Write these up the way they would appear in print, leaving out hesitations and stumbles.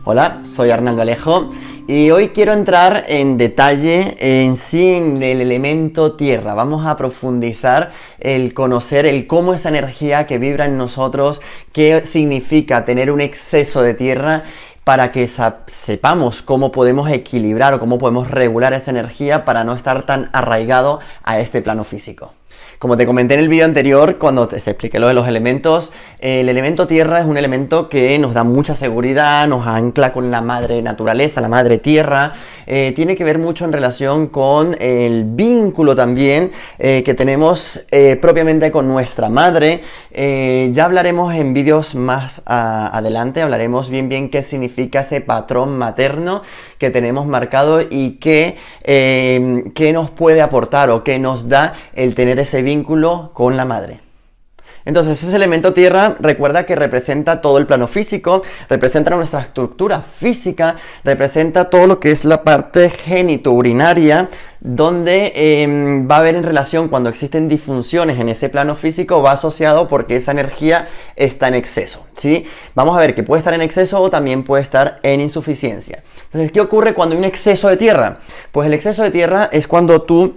Hola, soy Arnaldo Alejo y hoy quiero entrar en detalle en sí en el elemento tierra. Vamos a profundizar el conocer el cómo esa energía que vibra en nosotros, qué significa tener un exceso de tierra, para que sepamos cómo podemos equilibrar o cómo podemos regular esa energía para no estar tan arraigado a este plano físico. Como te comenté en el vídeo anterior, cuando te expliqué lo de los elementos, el elemento tierra es un elemento que nos da mucha seguridad, nos ancla con la madre naturaleza, la madre tierra. Tiene que ver mucho en relación con el vínculo también que tenemos propiamente con nuestra madre. Ya hablaremos en vídeos más adelante, hablaremos bien qué significa ese patrón materno que tenemos marcado y qué nos puede aportar o qué nos da el tener ese vínculo con la madre. Entonces ese elemento tierra, recuerda que representa todo el plano físico, representa nuestra estructura física, representa todo lo que es la parte genitourinaria, donde va a haber en relación cuando existen disfunciones en ese plano físico, va asociado porque esa energía está en exceso, ¿sí? Vamos a ver que puede estar en exceso o también puede estar en insuficiencia. Entonces, ¿qué ocurre cuando hay un exceso de tierra? Pues el exceso de tierra es cuando tú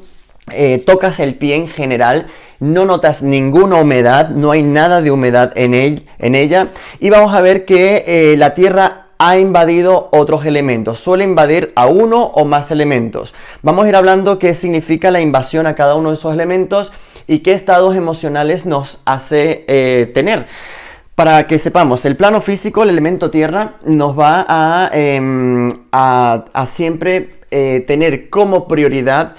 tocas el pie en general, no notas ninguna humedad, no hay nada de humedad en ella, y vamos a ver que la tierra ha invadido otros elementos, suele invadir a uno o más elementos. Vamos a ir hablando qué significa la invasión a cada uno de esos elementos y qué estados emocionales nos hace tener. Para que sepamos, el plano físico, el elemento tierra, nos va a siempre tener como prioridad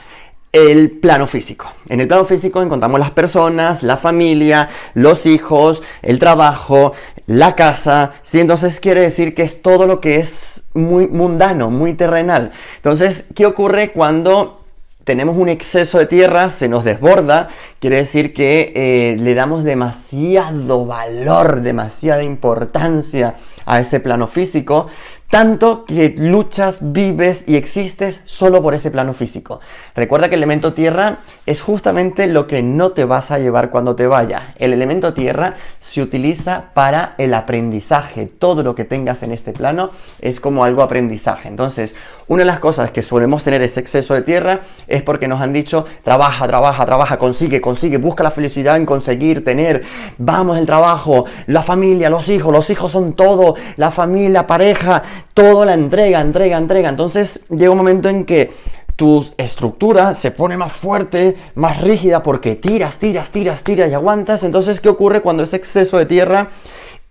el plano físico. En el plano físico encontramos las personas, la familia, los hijos, el trabajo, la casa, ¿sí? Entonces quiere decir que es todo lo que es muy mundano, muy terrenal. Entonces, ¿qué ocurre cuando tenemos un exceso de tierra, se nos desborda? Quiere decir que le damos demasiado valor, demasiada importancia a ese plano físico, tanto que luchas, vives y existes solo por ese plano físico. Recuerda que el elemento tierra es justamente lo que no te vas a llevar cuando te vayas. El elemento tierra se utiliza para el aprendizaje. Todo lo que tengas en este plano es como algo aprendizaje. Entonces, una de las cosas que solemos tener ese exceso de tierra es porque nos han dicho: trabaja, consigue, busca la felicidad en conseguir, tener, vamos, el trabajo, la familia, los hijos son todo, la familia, la pareja, todo la entrega. Entonces llega un momento en que tu estructura se pone más fuerte, más rígida, porque tiras y aguantas. Entonces, ¿qué ocurre cuando ese exceso de tierra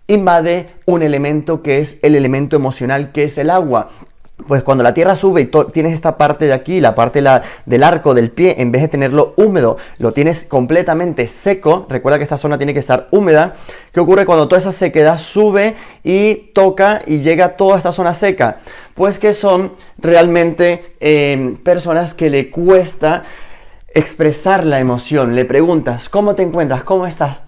invade un elemento que es el elemento emocional, que es el agua? Pues cuando la tierra sube y tienes esta parte de aquí, la parte del arco del pie, en vez de tenerlo húmedo, lo tienes completamente seco. Recuerda que esta zona tiene que estar húmeda. ¿Qué ocurre cuando toda esa sequedad sube y toca y llega a toda esta zona seca? Pues que son realmente personas que le cuesta expresar la emoción. Le preguntas: ¿cómo te encuentras? ¿Cómo estás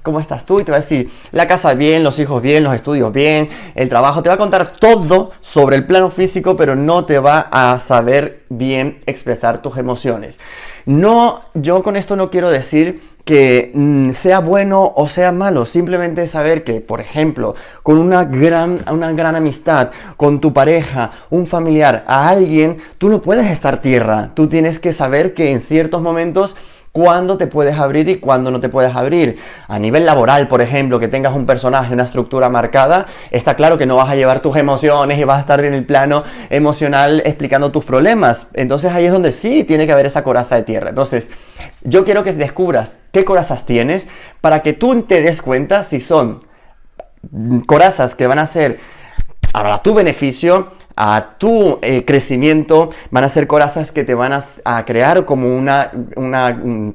tú? Y te va a decir: la casa bien, los hijos bien, los estudios bien, el trabajo. Te va a contar todo sobre el plano físico, pero no te va a saber bien expresar tus emociones. No, yo con esto no quiero decir que sea bueno o sea malo, simplemente saber que, por ejemplo, con una gran amistad, con tu pareja, un familiar, a alguien, tú no puedes estar tierra. Tú tienes que saber que en ciertos momentos cuándo te puedes abrir y cuándo no te puedes abrir. A nivel laboral, por ejemplo, que tengas un personaje, una estructura marcada, está claro que no vas a llevar tus emociones y vas a estar en el plano emocional explicando tus problemas. Entonces ahí es donde sí tiene que haber esa coraza de tierra. Entonces, yo quiero que descubras qué corazas tienes para que tú te des cuenta si son corazas que van a ser a tu beneficio, a tu crecimiento, van a ser corazas que te van a crear como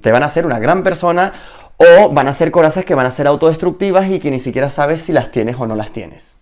te van a hacer una gran persona, o van a ser corazas que van a ser autodestructivas y que ni siquiera sabes si las tienes o no las tienes.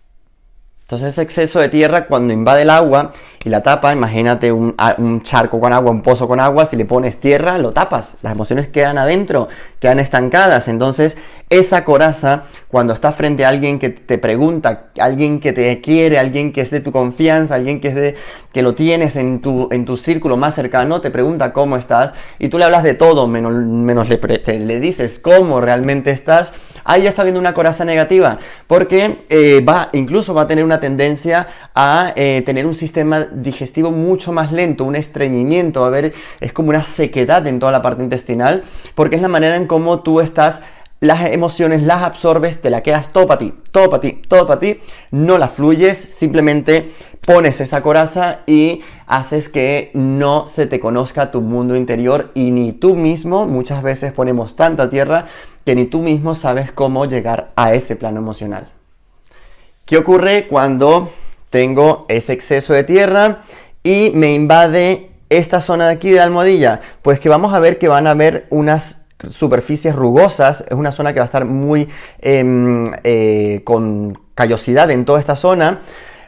Entonces ese exceso de tierra, cuando invade el agua y la tapa, imagínate un charco con agua, un pozo con agua, si le pones tierra, lo tapas. Las emociones quedan adentro, quedan estancadas. Entonces esa coraza, cuando estás frente a alguien que te pregunta, alguien que te quiere, alguien que es de tu confianza, alguien que lo tienes en tu círculo más cercano, te pregunta cómo estás, y tú le hablas de todo, menos le dices cómo realmente estás, ahí ya está viendo una coraza negativa, porque incluso va a tener una tendencia a tener un sistema digestivo mucho más lento, un estreñimiento, es como una sequedad en toda la parte intestinal, porque es la manera en cómo tú estás, las emociones las absorbes, te la quedas todo para ti, todo para ti, todo para ti, no las fluyes, simplemente pones esa coraza y haces que no se te conozca tu mundo interior y ni tú mismo, muchas veces ponemos tanta tierra que ni tú mismo sabes cómo llegar a ese plano emocional. ¿Qué ocurre cuando tengo ese exceso de tierra y me invade esta zona de aquí de la almohadilla? Pues que vamos a ver que van a haber unas superficies rugosas, es una zona que va a estar muy con callosidad en toda esta zona.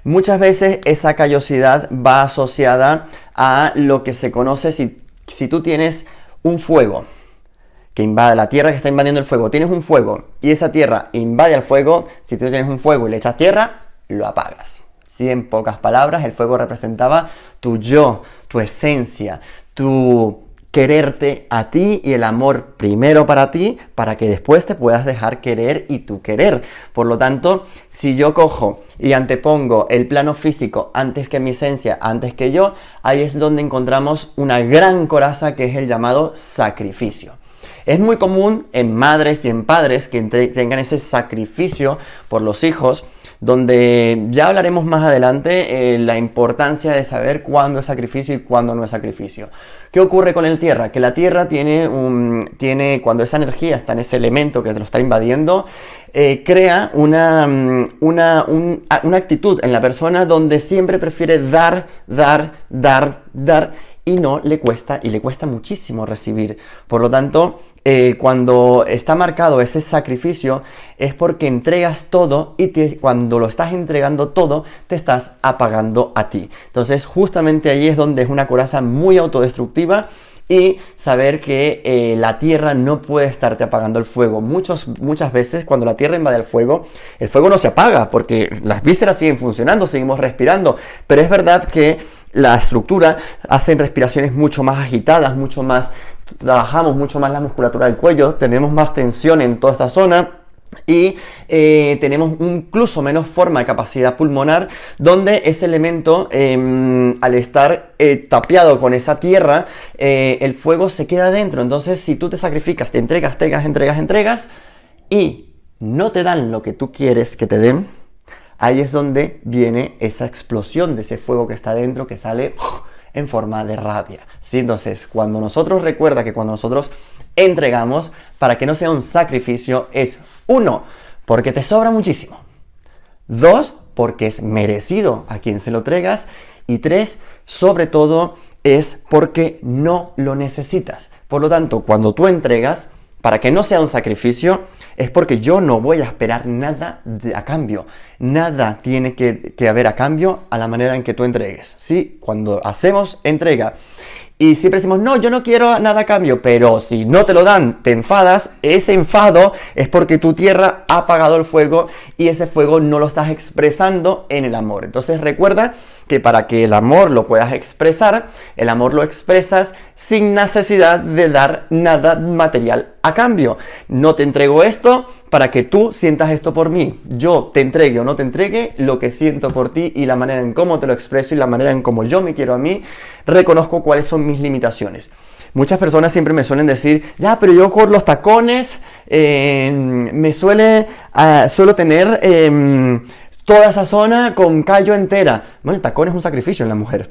Muchas veces esa callosidad va asociada a lo que se conoce si tú tienes un fuego que invade la tierra, que está invadiendo el fuego, tienes un fuego y esa tierra invade al fuego, si tú tienes un fuego y le echas tierra, lo apagas. Sí, en pocas palabras, el fuego representaba tu yo, tu esencia, tu quererte a ti y el amor primero para ti, para que después te puedas dejar querer y tu querer. Por lo tanto, si yo cojo y antepongo el plano físico antes que mi esencia, antes que yo, ahí es donde encontramos una gran coraza que es el llamado sacrificio. Es muy común en madres y en padres que tengan ese sacrificio por los hijos, donde ya hablaremos más adelante la importancia de saber cuándo es sacrificio y cuándo no es sacrificio. ¿Qué ocurre con el tierra? Que la tierra tiene, cuando esa energía está en ese elemento que te lo está invadiendo, crea una actitud en la persona donde siempre prefiere dar y no le cuesta, y le cuesta muchísimo recibir. Por lo tanto, cuando está marcado ese sacrificio es porque entregas todo y cuando lo estás entregando todo te estás apagando a ti. Entonces justamente ahí es donde es una coraza muy autodestructiva y saber que la tierra no puede estarte apagando el fuego. Muchas veces cuando la tierra invade el fuego no se apaga porque las vísceras siguen funcionando, seguimos respirando, pero es verdad que la estructura hacen respiraciones mucho más agitadas, trabajamos mucho más la musculatura del cuello, tenemos más tensión en toda esta zona y tenemos incluso menos forma de capacidad pulmonar, donde ese elemento al estar tapiado con esa tierra, el fuego se queda dentro. Entonces si tú te sacrificas, te entregas y no te dan lo que tú quieres que te den, ahí es donde viene esa explosión de ese fuego que está dentro, que sale en forma de rabia, ¿sí? Entonces, cuando nosotros entregamos, para que no sea un sacrificio, es 1, porque te sobra muchísimo, 2, porque es merecido a quien se lo entregas, y 3, sobre todo, es porque no lo necesitas. Por lo tanto, cuando tú entregas, para que no sea un sacrificio, es porque yo no voy a esperar nada a cambio. Nada tiene que haber a cambio a la manera en que tú entregues, ¿sí? Cuando hacemos entrega y siempre decimos, no, yo no quiero nada a cambio, pero si no te lo dan, te enfadas, ese enfado es porque tu tierra ha apagado el fuego y ese fuego no lo estás expresando en el amor. Entonces recuerda que para que el amor lo puedas expresar, el amor lo expresas sin necesidad de dar nada material a cambio. No te entrego esto para que tú sientas esto por mí. Yo te entregue o no te entregue lo que siento por ti y la manera en cómo te lo expreso y la manera en cómo yo me quiero a mí, reconozco cuáles son mis limitaciones. Muchas personas siempre me suelen decir, ya, pero yo con los tacones suelo tener toda esa zona con callo entera. Bueno, el tacón es un sacrificio en la mujer,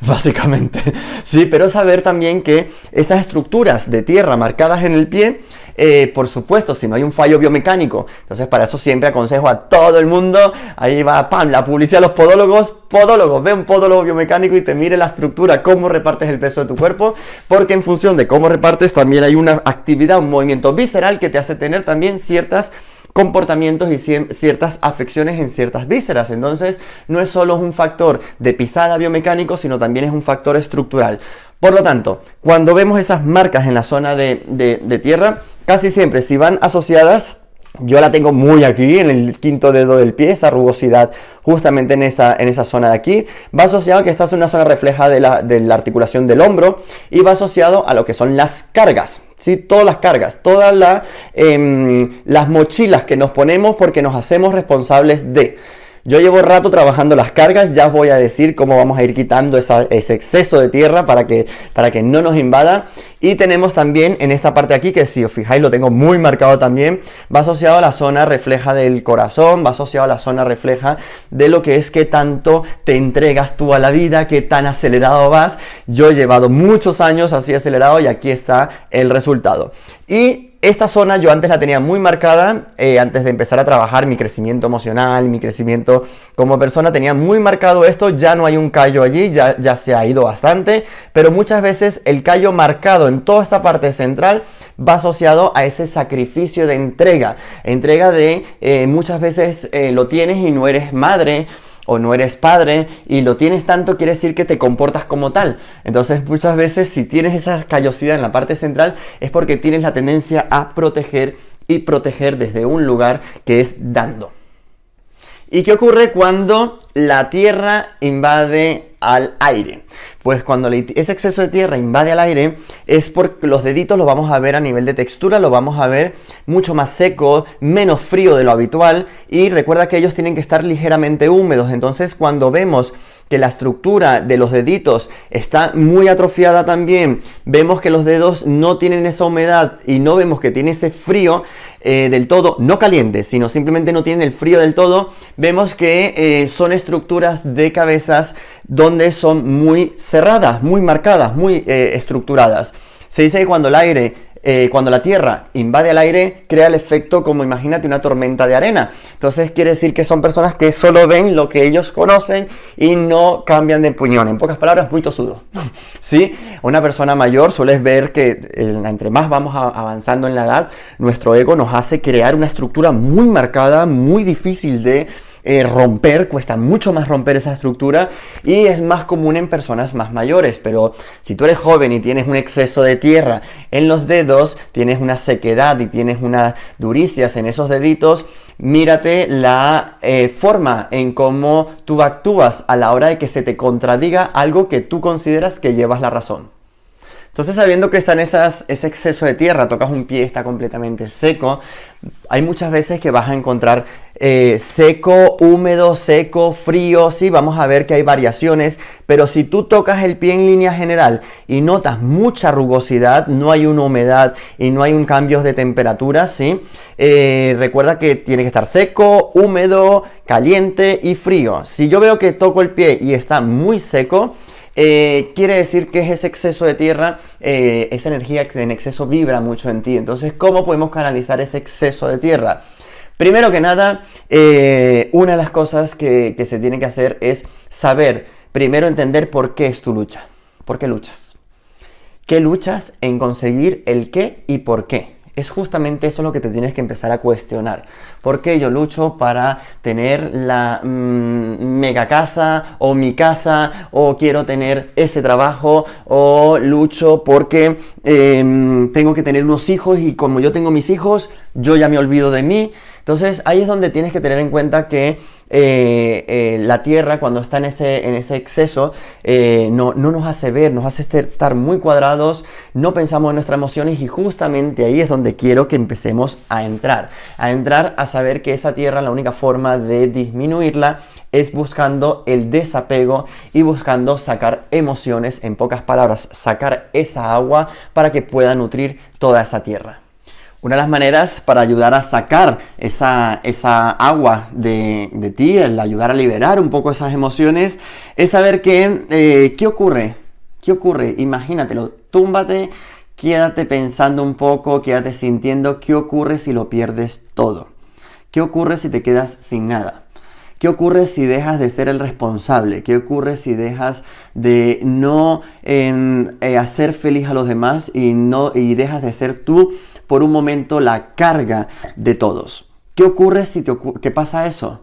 básicamente. Sí, pero saber también que esas estructuras de tierra marcadas en el pie, por supuesto, si no hay un fallo biomecánico, entonces para eso siempre aconsejo a todo el mundo, ahí va, ¡pam!, la publicidad de los podólogos, ve un podólogo biomecánico y te mire la estructura, cómo repartes el peso de tu cuerpo, porque en función de cómo repartes también hay una actividad, un movimiento visceral que te hace tener también ciertas comportamientos y ciertas afecciones en ciertas vísceras. Entonces no es solo un factor de pisada biomecánico, sino también es un factor estructural. Por lo tanto, cuando vemos esas marcas en la zona de tierra, casi siempre si van asociadas Yo la tengo muy aquí, en el quinto dedo del pie, esa rugosidad justamente en esa zona de aquí. Va asociado a que esta es una zona refleja de la articulación del hombro y va asociado a lo que son las cargas. ¿Sí? Todas las cargas, todas las mochilas que nos ponemos porque nos hacemos responsables de. Yo llevo rato trabajando las cargas, ya os voy a decir cómo vamos a ir quitando ese exceso de tierra para que no nos invada. Y tenemos también en esta parte aquí, que si os fijáis lo tengo muy marcado también, va asociado a la zona refleja del corazón, va asociado a la zona refleja de lo que es que tanto te entregas tú a la vida, que tan acelerado vas. Yo he llevado muchos años así acelerado y aquí está el resultado. Y esta zona yo antes la tenía muy marcada, antes de empezar a trabajar mi crecimiento emocional, mi crecimiento como persona, tenía muy marcado esto. Ya no hay un callo allí, ya se ha ido bastante, pero muchas veces el callo marcado en toda esta parte central va asociado a ese sacrificio de entrega de muchas veces lo tienes y no eres madre, o no eres padre y lo tienes tanto, quiere decir que te comportas como tal. Entonces muchas veces si tienes esa callosidad en la parte central es porque tienes la tendencia a proteger y proteger desde un lugar que es dando. ¿Y qué ocurre cuando la tierra invade al aire? Pues cuando ese exceso de tierra invade al aire es porque los deditos los vamos a ver a nivel de textura, lo vamos a ver mucho más seco, menos frío de lo habitual, y recuerda que ellos tienen que estar ligeramente húmedos. Entonces cuando vemos que la estructura de los deditos está muy atrofiada también, vemos que los dedos no tienen esa humedad y no vemos que tiene ese frío del todo, no caliente, sino simplemente no tienen el frío del todo, vemos que son estructuras de cabezas donde son muy cerradas, muy marcadas, muy estructuradas. Se dice que cuando la tierra invade al aire, crea el efecto como, imagínate, una tormenta de arena. Entonces quiere decir que son personas que solo ven lo que ellos conocen y no cambian de opinión. En pocas palabras, muy tosudo. ¿Sí? Una persona mayor sueles ver que entre más vamos avanzando en la edad, nuestro ego nos hace crear una estructura muy marcada, muy difícil de romper, cuesta mucho más romper esa estructura y es más común en personas más mayores. Pero si tú eres joven y tienes un exceso de tierra en los dedos, tienes una sequedad y tienes unas duricias en esos deditos, mírate la forma en cómo tú actúas a la hora de que se te contradiga algo que tú consideras que llevas la razón. Entonces, sabiendo que está en ese exceso de tierra, tocas un pie, está completamente seco, hay muchas veces que vas a encontrar seco, húmedo, seco, frío, sí, vamos a ver que hay variaciones, pero si tú tocas el pie en línea general y notas mucha rugosidad, no hay una humedad y no hay un cambio de temperatura, ¿sí? Recuerda que tiene que estar seco, húmedo, caliente y frío. Si yo veo que toco el pie y está muy seco, quiere decir que es ese exceso de tierra, esa energía que en exceso vibra mucho en ti. Entonces, ¿cómo podemos canalizar ese exceso de tierra? Primero que nada, una de las cosas que se tiene que hacer es saber, primero entender por qué es tu lucha. ¿Por qué luchas? ¿Qué luchas en conseguir el qué y por qué? Es justamente eso lo que te tienes que empezar a cuestionar. ¿Por qué yo lucho para tener la mega casa o mi casa? ¿O quiero tener ese trabajo? ¿O lucho porque tengo que tener unos hijos y como yo tengo mis hijos, yo ya me olvido de mí? Entonces ahí es donde tienes que tener en cuenta que la tierra, cuando está en ese exceso, no nos hace ver, nos hace estar muy cuadrados, no pensamos en nuestras emociones y justamente ahí es donde quiero que empecemos a entrar a saber que esa tierra, la única forma de disminuirla es buscando el desapego y buscando sacar emociones, en pocas palabras, sacar esa agua para que pueda nutrir toda esa tierra. Una de las maneras para ayudar a sacar esa agua de ti, el ayudar a liberar un poco esas emociones, es saber que, ¿qué ocurre? ¿Qué ocurre? Imagínatelo, túmbate, quédate pensando un poco, quédate sintiendo qué ocurre si lo pierdes todo. ¿Qué ocurre si te quedas sin nada? ¿Qué ocurre si dejas de ser el responsable? ¿Qué ocurre si dejas de no hacer feliz a los demás y dejas de ser tú por un momento la carga de todos? ¿Qué ocurre si ¿qué pasa eso?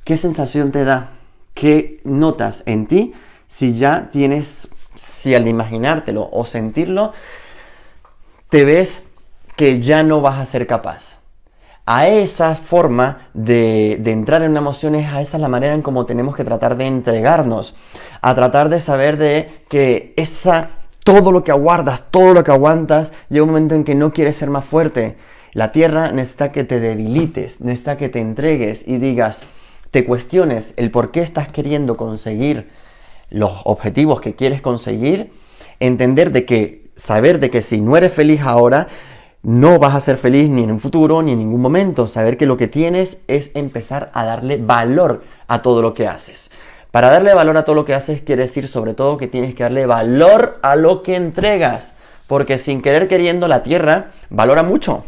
¿Qué sensación te da? ¿Qué notas en ti si al imaginártelo o sentirlo, te ves que ya no vas a ser capaz? A esa forma de entrar en una emoción, esa es la manera en cómo tenemos que tratar de entregarnos, a tratar de saber de que todo lo que aguardas, todo lo que aguantas, llega un momento en que no quieres ser más fuerte. La tierra necesita que te debilites, necesita que te entregues y digas, te cuestiones el por qué estás queriendo conseguir los objetivos que quieres conseguir, saber de que si no eres feliz ahora, no vas a ser feliz ni en un futuro ni en ningún momento. Saber que lo que tienes es empezar a darle valor a todo lo que haces. Para darle valor a todo lo que haces quiere decir sobre todo que tienes que darle valor a lo que entregas. Porque sin querer queriendo la tierra valora mucho.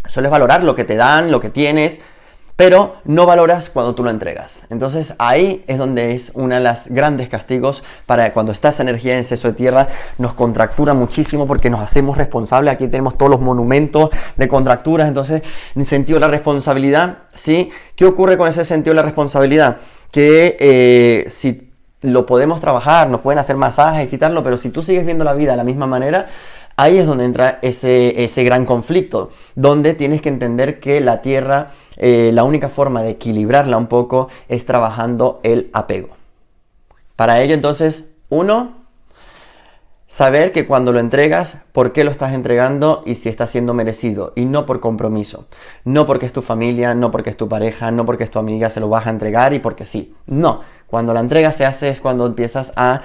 Sueles valorar lo que te dan, lo que tienes, pero no valoras cuando tú lo entregas. Entonces ahí es donde es uno de los grandes castigos para cuando está esa energía en exceso de tierra, nos contractura muchísimo porque nos hacemos responsables. Aquí tenemos todos los monumentos de contracturas, entonces en sentido de la responsabilidad, ¿sí? ¿Qué ocurre con ese sentido de la responsabilidad? Que si lo podemos trabajar, nos pueden hacer masajes, quitarlo, pero si tú sigues viendo la vida de la misma manera, ahí es donde entra ese gran conflicto, donde tienes que entender que la tierra, la única forma de equilibrarla un poco es trabajando el apego. Para ello, entonces, saber que cuando lo entregas, por qué lo estás entregando y si está siendo merecido, y no por compromiso. No porque es tu familia, no porque es tu pareja, no porque es tu amiga, se lo vas a entregar y porque sí. No, cuando la entrega se hace es cuando empiezas a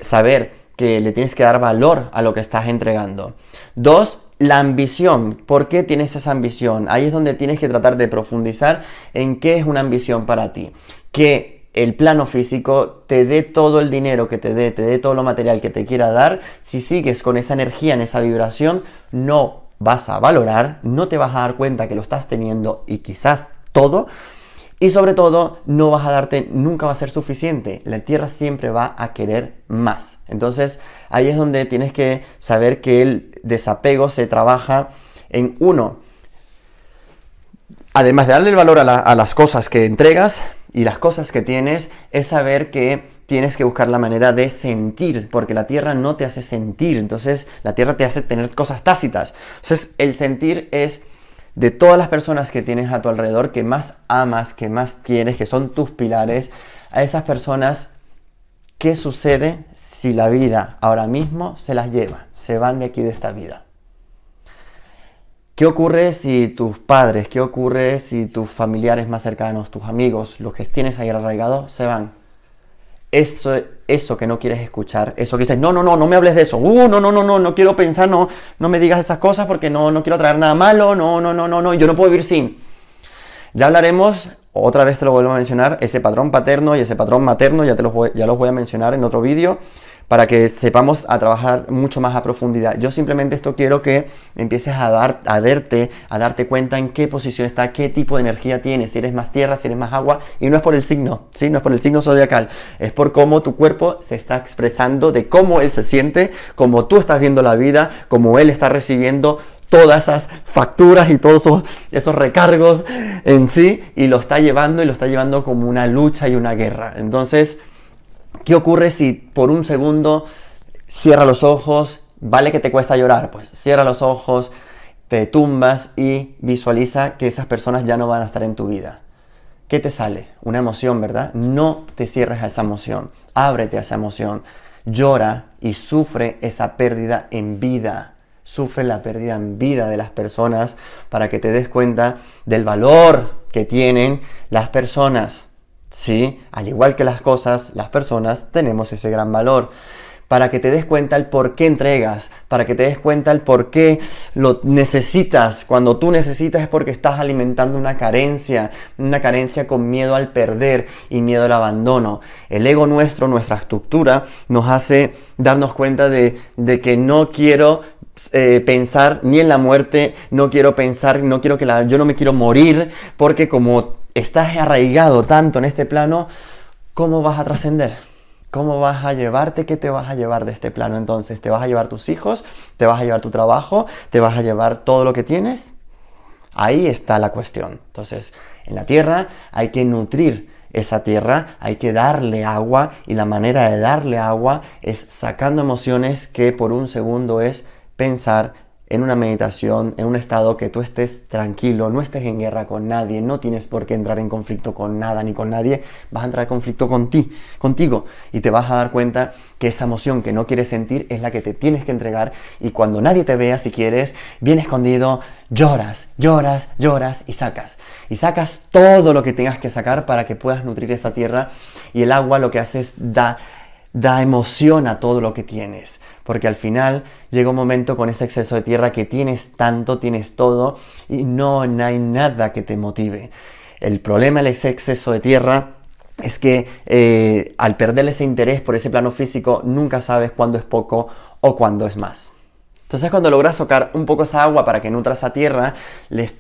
saber que le tienes que dar valor a lo que estás entregando. 2, la ambición. ¿Por qué tienes esa ambición? Ahí es donde tienes que tratar de profundizar en qué es una ambición para ti. Que el plano físico te dé todo el dinero que te dé todo lo material que te quiera dar. Si sigues con esa energía, en esa vibración, no vas a valorar, no te vas a dar cuenta que lo estás teniendo y quizás todo. Y sobre todo, nunca va a ser suficiente. La tierra siempre va a querer más. Entonces, ahí es donde tienes que saber que el desapego se trabaja en además de darle el valor a las cosas que entregas y las cosas que tienes, es saber que tienes que buscar la manera de sentir, porque la tierra no te hace sentir. Entonces, la tierra te hace tener cosas tácitas. Entonces, el sentir es de todas las personas que tienes a tu alrededor, que más amas, que más quieres, que son tus pilares, a esas personas, ¿qué sucede si la vida ahora mismo se las lleva? Se van de aquí de esta vida. ¿Qué ocurre si tus padres, qué ocurre si tus familiares más cercanos, tus amigos, los que tienes ahí arraigados, se van? Eso que no quieres escuchar, eso que dices, no me hables de eso, no quiero pensar, no me digas esas cosas porque no quiero traer nada malo, no, yo no puedo vivir sin. Ya hablaremos, otra vez te lo vuelvo a mencionar, ese patrón paterno y ese patrón materno, ya los voy a mencionar en otro vídeo, para que sepamos a trabajar mucho más a profundidad. Yo simplemente esto quiero que empieces a darte cuenta en qué posición está, qué tipo de energía tienes, si eres más tierra, si eres más agua, y no es por el signo, ¿sí? No es por el signo zodiacal, es por cómo tu cuerpo se está expresando, de cómo él se siente, cómo tú estás viendo la vida, cómo él está recibiendo todas esas facturas y todos esos recargos en sí, y lo está llevando como una lucha y una guerra. Entonces, ¿qué ocurre si por un segundo cierra los ojos? Vale que te cuesta llorar, pues cierra los ojos, te tumbas y visualiza que esas personas ya no van a estar en tu vida. ¿Qué te sale? Una emoción, ¿verdad? No te cierres a esa emoción, ábrete a esa emoción, llora y sufre esa pérdida en vida. Sufre la pérdida en vida de las personas para que te des cuenta del valor que tienen las personas. Sí, al igual que las cosas, las personas tenemos ese gran valor. Para que te des cuenta el por qué entregas, para que te des cuenta el por qué lo necesitas. Cuando tú necesitas es porque estás alimentando una carencia con miedo al perder y miedo al abandono. El ego nuestro, nuestra estructura, nos hace darnos cuenta de que no quiero pensar ni en la muerte, yo no me quiero morir, porque como estás arraigado tanto en este plano, ¿cómo vas a trascender? ¿Cómo vas a llevarte? ¿Qué te vas a llevar de este plano? Entonces, ¿te vas a llevar tus hijos? ¿Te vas a llevar tu trabajo? ¿Te vas a llevar todo lo que tienes? Ahí está la cuestión. Entonces, en la tierra hay que nutrir esa tierra, hay que darle agua, y la manera de darle agua es sacando emociones que por un segundo es pensar en una meditación, en un estado que tú estés tranquilo, no estés en guerra con nadie, no tienes por qué entrar en conflicto con nada ni con nadie, vas a entrar en conflicto contigo y te vas a dar cuenta que esa emoción que no quieres sentir es la que te tienes que entregar, y cuando nadie te vea, si quieres, bien escondido, lloras y sacas todo lo que tengas que sacar para que puedas nutrir esa tierra. Y el agua lo que hace es da emoción a todo lo que tienes, porque al final llega un momento con ese exceso de tierra que tienes tanto, tienes todo y no hay nada que te motive. El problema de ese exceso de tierra es que al perder ese interés por ese plano físico, nunca sabes cuándo es poco o cuándo es más. Entonces, cuando logras sacar un poco esa agua para que nutra esa tierra,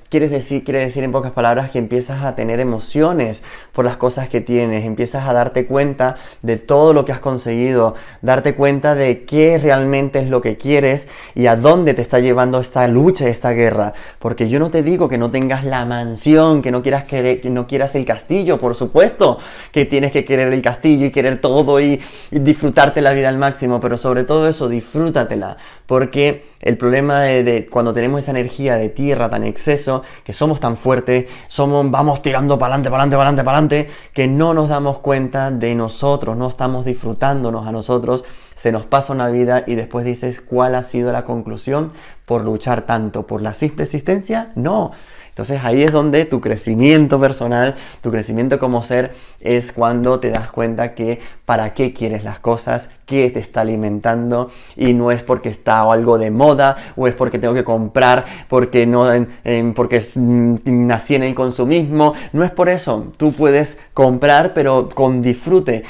quiere decir en pocas palabras que empiezas a tener emociones por las cosas que tienes, empiezas a darte cuenta de todo lo que has conseguido, darte cuenta de qué realmente es lo que quieres y a dónde te está llevando esta lucha, esta guerra. Porque yo no te digo que no tengas la mansión, que no quieras el castillo, por supuesto que tienes que querer el castillo y querer todo y disfrutarte la vida al máximo, pero sobre todo eso, disfrútatela, porque el problema de cuando tenemos esa energía de tierra tan exceso, que somos tan fuertes, vamos tirando para adelante, que no nos damos cuenta de nosotros, no estamos disfrutándonos a nosotros, se nos pasa una vida y después dices, ¿cuál ha sido la conclusión por luchar tanto? ¿Por la simple existencia? No. Entonces ahí es donde tu crecimiento personal, tu crecimiento como ser, es cuando te das cuenta que para qué quieres las cosas, qué te está alimentando, y no es porque está algo de moda o es porque tengo que comprar, porque nací en el consumismo. No es por eso. Tú puedes comprar pero con disfrute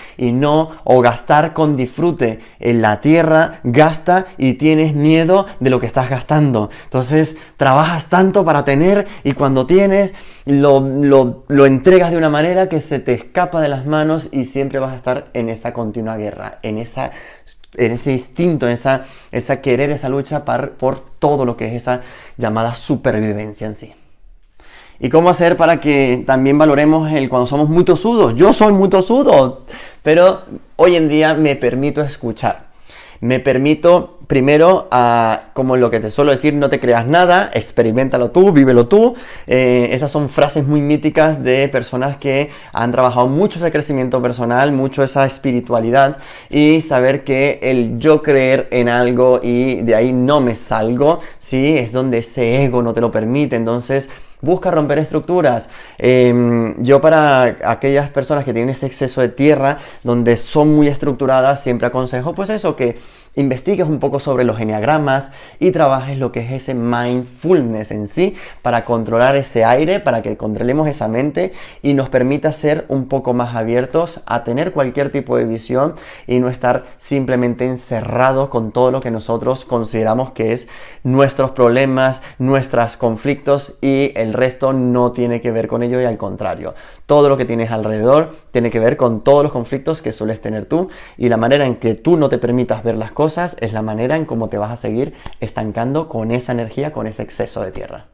o gastar con disfrute. En la tierra gasta y tienes miedo de lo que estás gastando. Entonces trabajas tanto para tener y cuando tienes lo entregas de una manera que se te escapa de las manos y siempre vas a estar en esa continua guerra, en ese instinto, esa querer, esa lucha por todo lo que es esa llamada supervivencia en sí. ¿Y cómo hacer para que también valoremos cuando somos muy tosudos? Yo soy muy tosudo, pero hoy en día me permito escuchar. Me permito, primero, como lo que te suelo decir, no te creas nada, experiméntalo tú, vívelo tú. Esas son frases muy míticas de personas que han trabajado mucho ese crecimiento personal, mucho esa espiritualidad, y saber que el yo creer en algo y de ahí no me salgo, ¿sí? Es donde ese ego no te lo permite. Entonces, busca romper estructuras. Yo, para aquellas personas que tienen ese exceso de tierra, donde son muy estructuradas, siempre aconsejo pues eso, que investigues un poco sobre los eneagramas y trabajes lo que es ese mindfulness en sí, para controlar ese aire, para que controlemos esa mente y nos permita ser un poco más abiertos a tener cualquier tipo de visión y no estar simplemente encerrados con todo lo que nosotros consideramos que es nuestros problemas, nuestros conflictos, y el resto no tiene que ver con ello, y al contrario, todo lo que tienes alrededor tiene que ver con todos los conflictos que sueles tener tú, y la manera en que tú no te permitas ver las cosas es la manera en cómo te vas a seguir estancando con esa energía, con ese exceso de tierra.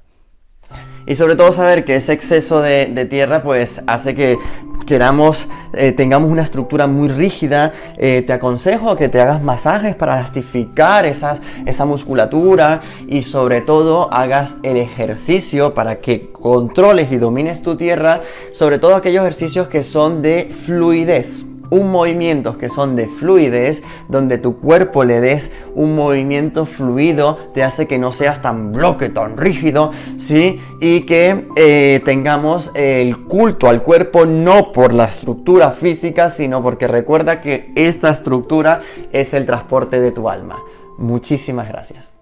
Y sobre todo saber que ese exceso de tierra pues hace que tengamos una estructura muy rígida. Te aconsejo que te hagas masajes para elastificar esa musculatura, y sobre todo hagas el ejercicio para que controles y domines tu tierra, sobre todo aquellos ejercicios que son de fluidez. Movimientos que son de fluidez, donde tu cuerpo le des un movimiento fluido, te hace que no seas tan bloque, tan rígido, ¿sí? Y que tengamos el culto al cuerpo no por la estructura física, sino porque recuerda que esta estructura es el transporte de tu alma. Muchísimas gracias.